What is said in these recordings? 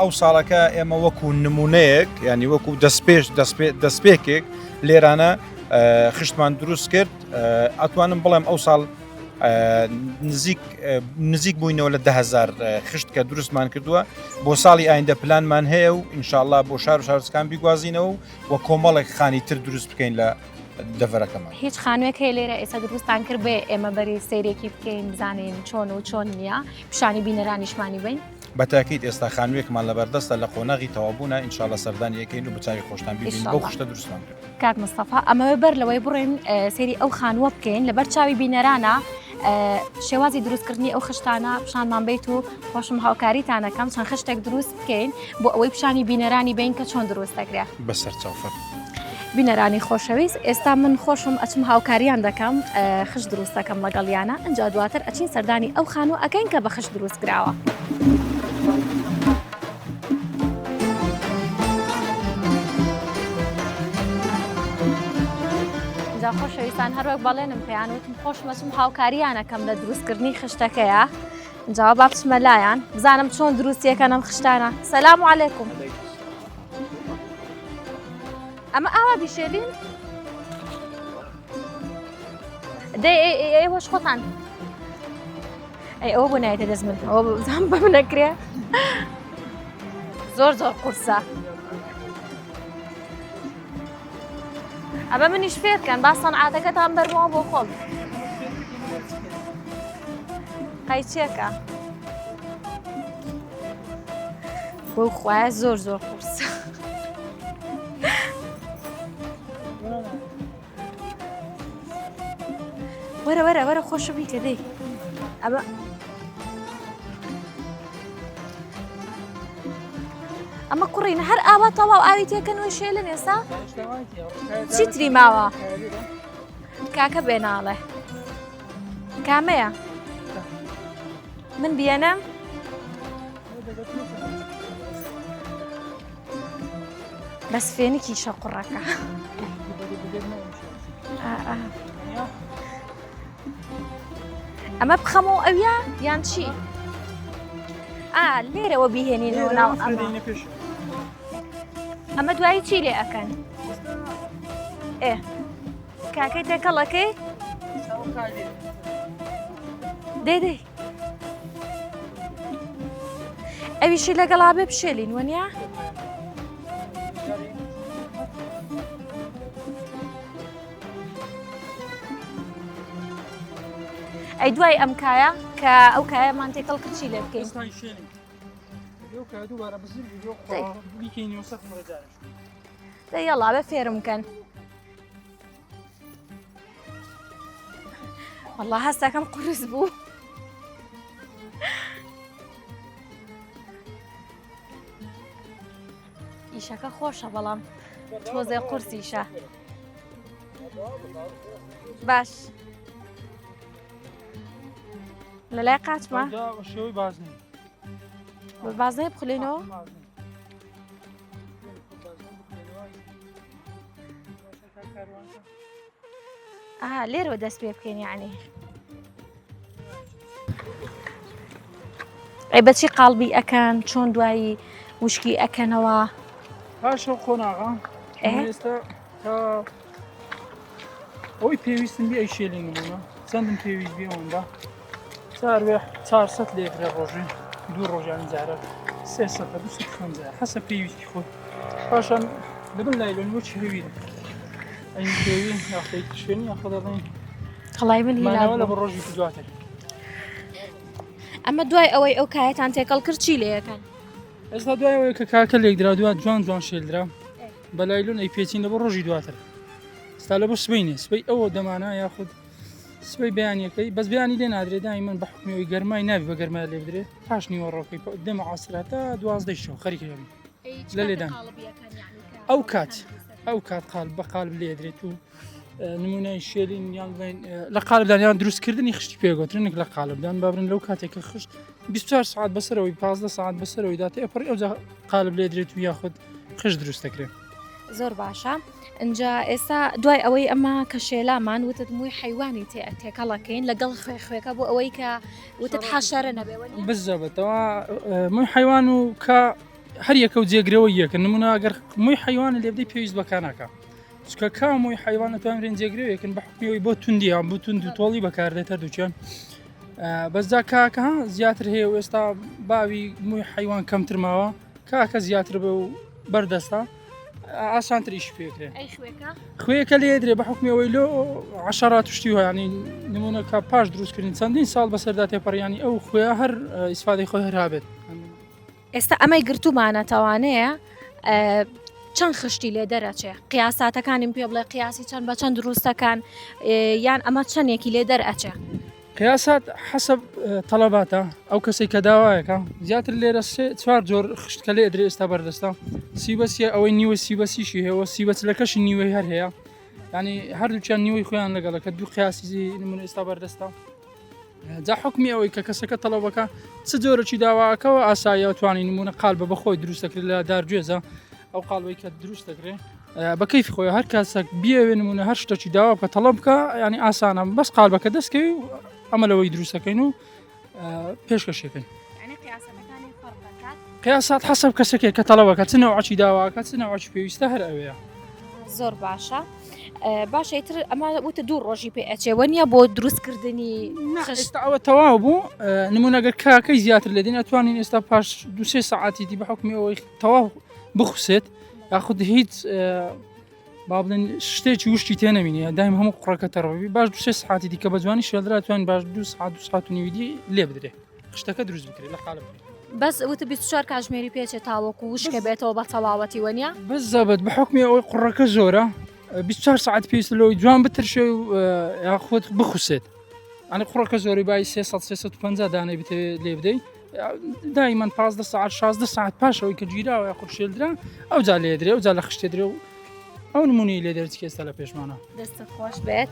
ئەو ساڵەکە ئێمە وەکو نمونەیەک ینی وەکو دەستپێکێک لێرانە خشتمان دروست کرد ئەتوانم بڵێم ئەو ساڵ نزیک بووینەوە لە 10,000 خشت کە دروستمان کردووە بۆ ساڵی ئایندە پلانمان هەیە و ئینشاءالله بۆ شار و شارستان بیگوازینەوە و کۆمەڵێک خانی تر دروست بکەین لە دەڤەرەکەمان. هیچ خانوویەک هەیە لێرە ئێستا دروستان کرد بێ ئێمە بەری سەیرێکی بکەین بزانین چۆن و چۆن نییە پیشانی بینەرانیشمانی بین. بەتاکیت ئێستا خانوویەکمان لەبەردەستە لە قۆنەغی تەوابوونە ئینشاءالله سەردانی یەکەین و بچاوی خۆشتان ببین بەو خشتە دروستمان کرد. کاک مستەفا ئەمەوێ بەر لەوەی بڕێن سێری ئەو خانووە بکەین لەبەر چاوی بینەرانە شێوازی دروستکردنی ئەو خشتانە پیشانمان بیت و خۆشم هاوکاریتانەکەم چەند خشتێک دروست بکەین بۆ ئەوەی پیشانی بینەرانی بین کە چۆن دروست دەکرێ. بەسەر چاوفەر. بینەرانی خۆشەویست ئێستا من خۆشم ئەچم هاوکاریان دەکەم خشت دروست دەکەم لەگەڵیانە ئەنجا دواتر ئەچین سەردانی ئەو خانوو ئەکەین کە بە خشت دروست کراوە. جا خۆشەویستان هەروەک بەڵێنم پێیان وتم خۆشمەچم هاوکاریانەکەم لە دروستکردنی خشتەکەیە جاوا با بچمە لایەن بزانم چۆن دروستیەکەن ئەم خشتانە. سەلام عەلەیکوم. ئەمە ئاوا بیشێلین؟ دەی ئێوەش خۆتان ئەی ئەوە بۆ نایەتە دەست من ئەوە بزان بە من نەکرێ زۆر قورسە. ئەمە منیش فێرکەن با سەنعاتەکەتان بەرمەوە بۆ خۆم. قەیچێکە بۆ خوایە زۆر قورسە. وەرە خۆشە بیکە دەی ئەمە کوڕینە هەر ئاوا تەواو ئاوی تێکەنەوەی شێلن ئێستا چیتری ماوە کاکە بێناڵێ کامەیە من بیەنەم بەس فێنێکی شە قوڕەکە ئەمە بخەمەوە ئەویا یان چی؟ لێرەوە بیهێنینەوە ناو ئەمە دوایی چی لێ ئەکەن؟ کاکەی تێکەڵەکەی؟ دەی ئەویشی لەگەڵا بێ بشێلین وەنیا؟ ئەی دوای ئەم کایە کە ئەو کایەمان تێکەڵ کرد چی لێ بکەین؟ یەڵا بە فێرم بکەن. وەڵڵا هەستەکەم قورس بوو. ئیشەکە خۆشە بەڵام تۆزێ قورسیشە. باش لەلای قاچمە بازنەیە بخولێنەوە لێرەوە دەست پێ بکەین یعنی ئەی بەچی قاڵبی ئەکەن چۆن دوایی وشکی ئەکەنەوە پاشە خۆناغا ئێستا ئەوی پێویستم بێ ئەی شێلینگ بوونە چەندم پێویست بێ ئەوەندا ساروێ 400 لێکرە ڕۆژێ دوو ڕۆژانی جارە 350 حەسە پێویستی خۆت پاشان دەبن لایلۆن بۆ چی هەویرە ئەی پێوی یاخەی شوێنی یاخە دەڵێن خەڵای من هیلاوە لە بە ڕۆژی دواتر. ئەمە دوای ئەوەی ئەو کایەتان تێکەڵ کرد چی لێیەکەن؟ ئێستا دوایەوەی کە کاکە لێکدرا دوات جوان شێلدرا بە لایلۆن ئەی پێچین لە بە ڕۆژی دواتر ستا لە بۆ سبەینێ سبەی ئەوە دەمانە یاخود سبەی بەیانیەکەی بەس بەیانی لێ نادرێت دای من بە حکمیەوەی گەرمای نابی بە گەرمای لێ بدرێت پاش نیوەڕۆکەی دێمە عاسرا تا 12 شەو خەریکەوی لە لێدان ئەو کات قالب بە قالب لێدرێت و نمونەی شێلین یان لە قالبدان یان دروستکردنی خشتی پێگوترنێک لە قالبدان بابرن لەو کاتێککە خشت 24 ساعت بەسەرەوەی 15 ساعت بەسەرەوەی داتە ئەپڕی ئەوجا قالب لێدرێت و یاخود خشت دروست دەکرێت. زۆر باشە. اینجا ئێستا دوای ئەوەی ئەمە کە شێلامان وتت مووی حیوانی تێکەڵەکەین لەگەڵ خوێخوێکە بۆ ئەوەی کە وتت حەشەرە نەبێ بزەبێتەوە مووی حیوان و کە هەر یەکە و جێگرەوە یەکە نمونە ئەگەر مووی حیوانە لێ بدەی پێویست بەکاناکە چکە کا مووی حیوان نتوانین جێگرەوەیەکن بە حکمیەوەی بۆ توندی یان بۆ تند و تۆڵی بەکاردێت هەردووچیان بەسدا کاکە زیاتر هەیە و ئێستا باوی مووی حیوان کەمتر ماوە کاکە زیاتر بە و بەردەستە ئاسانتر ئیش پێکرێ خوێەکە لێ درێ بە حکمیەوەی لۆ عشرات توشتی ینی نمونونەکە پاش دروستکردن چەندین ساڵ بەسەردا تێپەڕیانی ئەو خوێ هەر ئیسفادەی خۆی هەرابێت ئێستا ئەمەی گرتومانە تەوانەیە چەند خشتی لێ دەرەچێ قیاساتەکانیم پێ بڵێ قیاسی چەند بە چەند دروستەکان یان ئەمە چەندێکی لێ دەرئەچێ قیاسات حسب تەڵەباتە ئەو کەسێک کە داوایەکە زیاتر لێرە چوار جۆر خشتکە لێ درێ ئێستا بەردەستە سیبەسیە ئەوەی نیوە سیبەسیشی هەیە سیبەتلەکەشی نیوەی هەر هەیە ینی هەردووچیان نیوەی خۆیان لەگەڵەکە دوو قیاسی نمونە ئێستا بەردەستە جا حکمی ئەوەی کە کەسەکە تەڵەبەکە چ جۆرەی داواکەەوە ئاساییە توانی نمونە قال بە بەخۆی دروستەکرێت لە دارگوێزە ئەو قالبەی کە دروست دەکرێت بە کەیفی خۆی هەر کەسێک بیاوێ نمونە هەر شتێکی داوا بکە تەڵەب بکە ینی ئاسانە بەس قالبەکە دەستکەوی ئەمە لەوەی دروستەکەین و پێشکەشەکەین قیاسات حسب کەسێکێک کە تەڵەبەکە چ نەوعی داواکە چ نەوعی پێویستە هەر ئەوەیە زۆر باشە باشەیتر ئەمە وتە دوو ڕۆژی پێ ئەچێوە نیە بۆ دروستکردنی ئێستا ئەوە تەواو بوو نمونەگەر کاکەی زیاتر لێ دێن ئەتوانین ئێستا پاش دو-سێ سەعاتی دی بە حکمی ئەوەی تەواو بخوسێت یاخود هیچ با بڵێن شتێکی وشتی تێنەمینە دایم هەموو قوڕەکە تەڕەوی باش دو-سێ سەعاتی دیکە بە جوانی شێڵدرا توانین باش 2 ساعت و نیویدی لێ بدرێ خشتەکە دروست بکرێت لە قالب بەس وتە 24 کاتژمێری پێچێت تاوەکو وشکە بێتەوە بە تەواوەتی وەنیە بەزەبەت بە حکمی ئەوەی قوڕەکە زۆرە 24 ساعت پێویست لەوەی جوان بترشێ و یاخود بخوسێت ئەنی قوڕەکە زۆری بای 350 دانەی بتەوێت لێ بدەیت دایمان 15 ساعت 16 ساعت پاشەوەی کە گیراوە یاخود شێلدرا ئەو جا لێ درێ و جا لە خشتێ درێ و ئەو نمونی لێ دەرچ ئێستا لە پێشمانە دەستت خۆش بێت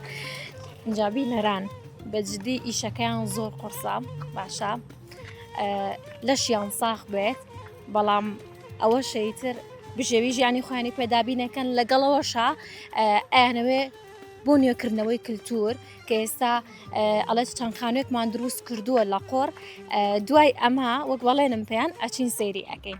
ئینجابی نەران بەجددی ئیشەکەیان زۆر قورسە باشە لەشیان ساخ بێت بەڵام ئەوە شەیتر بژێوی ژیانی خۆیانی پێدابینەکەن لەگەڵەوەشە ئەیانەوێ بۆ نوێکردنەوەی کللتور کە ئێستا ئەڵێت چەند خانوێکمان دروست کردووە لە قۆڕ دوای ئەمە وەک بەڵێنم پێیان ئەچین سەیری ئەەکەین